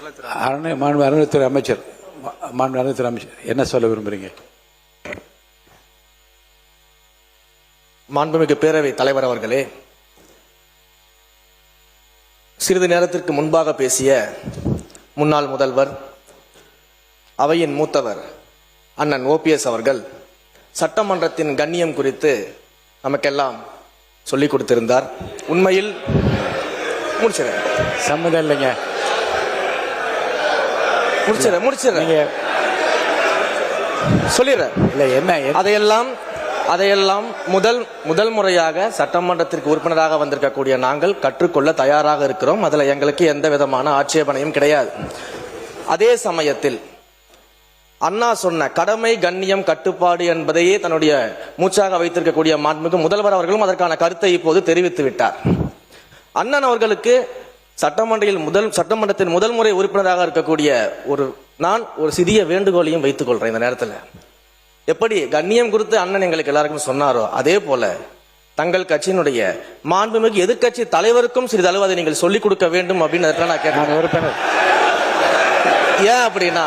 மாண்பு அறநிலையத்துறை அமைச்சர், மாண்பு அறநிலையத்துறை அமைச்சர் என்ன சொல்ல விரும்புறீங்க? மாண்புமிகு பேரவை தலைவர் அவர்களே, சிறிது நேரத்திற்கு முன்பாக பேசிய முன்னாள் முதல்வர், அவையின் மூத்தவர் அண்ணன் ஓபிஎஸ் அவர்கள் சட்டமன்றத்தின் கண்ணியம் குறித்து நமக்கெல்லாம் சொல்லிக் கொடுத்திருந்தார். உண்மையில் சம்மதம் இல்லைங்க. சொல்லிடுறேன். அதையெல்லாம் முதல் முறையாக சட்டமன்றத்திற்கு உறுப்பினராக வந்திருக்கக்கூடிய நாங்கள் கற்றுக்கொள்ள தயாராக இருக்கிறோம். அதில் எங்களுக்கு எந்த விதமான ஆட்சேபனையும் கிடையாது. அதே சமயத்தில் அண்ணா சொன்ன கடமை, கண்ணியம், கட்டுப்பாடு என்பதையே தன்னுடைய மூச்சாக வைத்திருக்கக்கூடிய மாண்புமிகு முதல்வர் அவர்களும் அதற்கான கருத்தை இப்போது தெரிவித்து விட்டார். அண்ணன் அவர்களுக்கு சட்டமன்றத்தின் முதல் முறை உறுப்பினராக இருக்கக்கூடிய நான் ஒரு சிறிய வேண்டுகோளையும் வைத்துக் கொள்றேன். இந்த நேரத்தில் எப்படி கண்ணியம் குறித்து அண்ணன் எங்களுக்கு எல்லாருக்கும் சொன்னாரோ, அதே போல தங்கள் கட்சியினுடைய மாண்புமிகு எதிர்கட்சி தலைவருக்கும் சிறிதளவு அதை நீங்கள் சொல்லிக் கொடுக்க வேண்டும் அப்படின்னு நான் கேட்டேன். ஏன் அப்படின்னா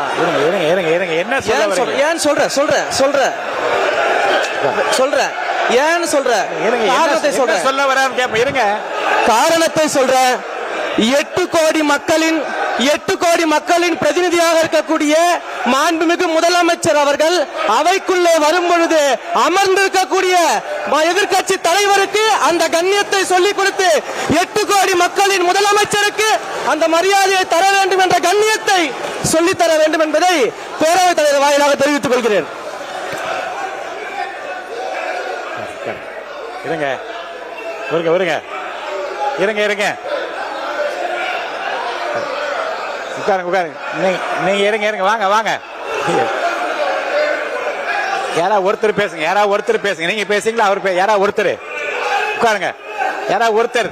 ஏன் சொல்றேன் ஏன்னு காரணத்தை சொல்றேன். 8 கோடி மக்களின் பிரதிநிதியாக இருக்கக்கூடிய மாண்புமிகு முதலமைச்சர் அவர்கள் அவைக்குள்ளே வரும் பொழுது அமர்ந்திருக்கக்கூடிய எதிர்கட்சி தலைவருக்கு அந்த கண்ணியத்தை சொல்லிக் கொடுத்து 8 கோடி மக்களின் முதலமைச்சருக்கு அந்த மரியாதையை தர வேண்டும் என்ற கண்ணியத்தை சொல்லித்தர வேண்டும் என்பதை பேரவைத் தலைவர் வாயிலாக தெரிவித்துக் கொள்கிறேன். நீங்க இருங்க வாங்க. யாராவது ஒருத்தர் பேசுங்க. நீங்க பேசுங்களா? அவர் யாராவது ஒருத்தர் உட்காருங்க. யாராவது ஒருத்தர்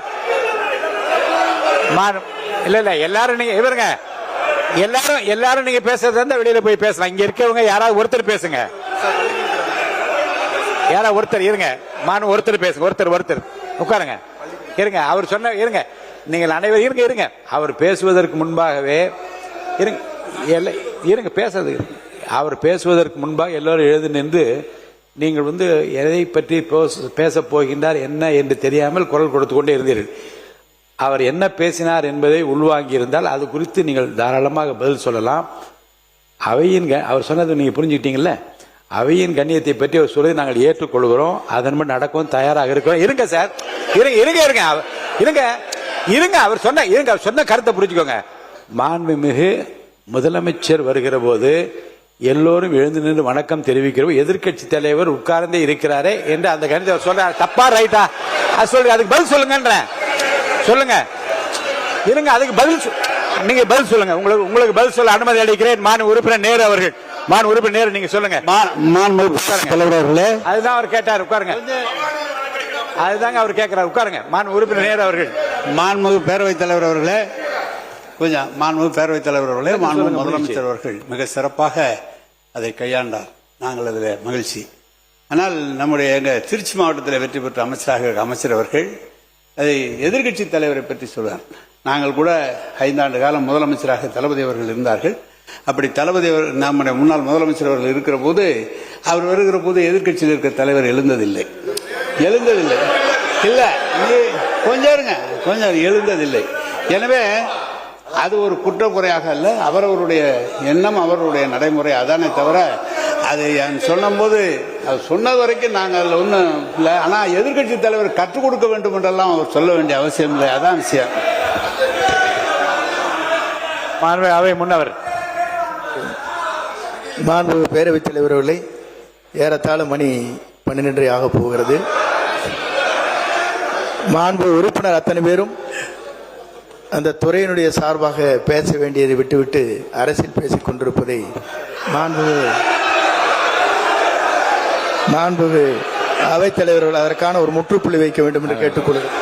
இல்ல எல்லாரும் நீங்க இவருங்க. எல்லாரும் நீங்க பேசுறது இருந்தா வெளியில போய் பேசலாம். இங்க இருக்கவங்க யாராவது ஒருத்தர் பேசுங்க. யாராவது ஒருத்தர் இருங்க. ஒருத்தர் பேசுங்க. ஒருத்தர் உட்காருங்க. இருங்க. அவர் சொன்ன இருங்க. நீங்கள் அனைவரும் இருங்க. அவர் பேசுவதற்கு முன்பாகவே இருங்க பேசுறது. அவர் பேசுவதற்கு முன்பாக எல்லோரும் எழுந்து நின்று நீங்கள் எதை பற்றி பேச போகின்றார் என்ன என்று தெரியாமல் குரல் கொடுத்து கொண்டே இருந்தீர்கள். அவர் என்ன பேசினார் என்பதை உள்வாங்கி இருந்தால் அது குறித்து நீங்கள் தாராளமாக பதில் சொல்லலாம். அவர் சொன்னது நீங்க புரிஞ்சுக்கிட்டீங்கல்ல. அவையின் கண்ணியத்தை பற்றி அவர் சொல்லி நாங்கள் ஏற்றுக்கொள்கிறோம். அதன்படி நடக்கவும் தயாராக இருக்கிறோம். இருங்க சார். இருங்க. அவர் சொன்ன கருத்தை புரிஞ்சுக்கோங்க. மாண்புமிகு முதலமைச்சர் வருகிற போது எல்லோரும் எழுந்து நின்று வணக்கம் தெரிவிக்கிறோம். எதிர்கட்சி தலைவர் உட்கார்ந்தே இருக்கிறாரே என்று அந்த கணிதத்தை சொல்ற தப்பா ரைட்டா சொல்லுங்க. அதுக்கு பதில் சொல்லுங்க. இருங்க. அதுக்கு நீங்க பதில் சொல்லுங்க. உங்களுக்கு பதில் சொல்ல அனுமதி அளிக்கிறேன். மாண்பு உறுப்பினர் நேரு அவர்கள். நீங்க சொல்லுங்க. அதுதான் அவர் கேட்டார். உட்காருங்க. அதுதாங்க அவர் கேட்கிறார். உட்காருங்க. மாண்பு உறுப்பினர் நேரு அவர்கள். மாண்புமிகு பேரவைத் தலைவர் அவர்களே, மாண்புமிகு பேரவைத் தலைவர் அவர்களே, மாண்புமிகு முதலமைச்சர் அவர்கள் மிக சிறப்பாக அதை கையாண்டார். நாங்கள் அதில் மகிழ்ச்சி. ஆனால் எங்க திருச்சி மாவட்டத்தில் வெற்றி பெற்ற அமைச்சர் அவர்கள் அதை எதிர்கட்சி தலைவரை பற்றி சொல்வார். நாங்கள் கூட 5 ஆண்டு காலம் முதலமைச்சராக தளபதி அவர்கள் இருந்தார்கள். அப்படி தளபதி நம்முடைய முன்னாள் முதலமைச்சர் அவர்கள் இருக்கிற போது, அவர் வருகிற போது எதிர்கட்சியில் இருக்கிற தலைவர் எழுந்ததில்லை. இல்ல கொஞ்சம் எழுந்ததில்லை. எனவே அது ஒரு குற்றக்குறையாக அல்ல, அவரவருடைய எண்ணம், அவருடைய நடைமுறை. அதானே தவிர அது சொன்னபோது அது சொன்னது வரைக்கும் நாங்கள் அதில் ஒன்றும் இல்லை. ஆனால் எதிர்கட்சி தலைவர் கற்றுக் கொடுக்க வேண்டும் என்றெல்லாம் அவர் சொல்ல வேண்டிய அவசியம் இல்லை. அதான் விஷயம். அவை முன்னவர் மாண்பு பேரவைத் தலைவர் அவர்களை, ஏறத்தாழ மணி 12 ஆக போகிறது. மாண்பு உறுப்பினர் அத்தனை பேரும் அந்த துறையினுடைய சார்பாக பேச வேண்டியதை விட்டுவிட்டு அரசியல் பேசிக் கொண்டிருப்பதை மாண்பு அவைத்தலைவர்கள் அதற்கான ஒரு முற்றுப்புள்ளி வைக்க வேண்டும் என்று கேட்டுக்கொள்கிறேன்.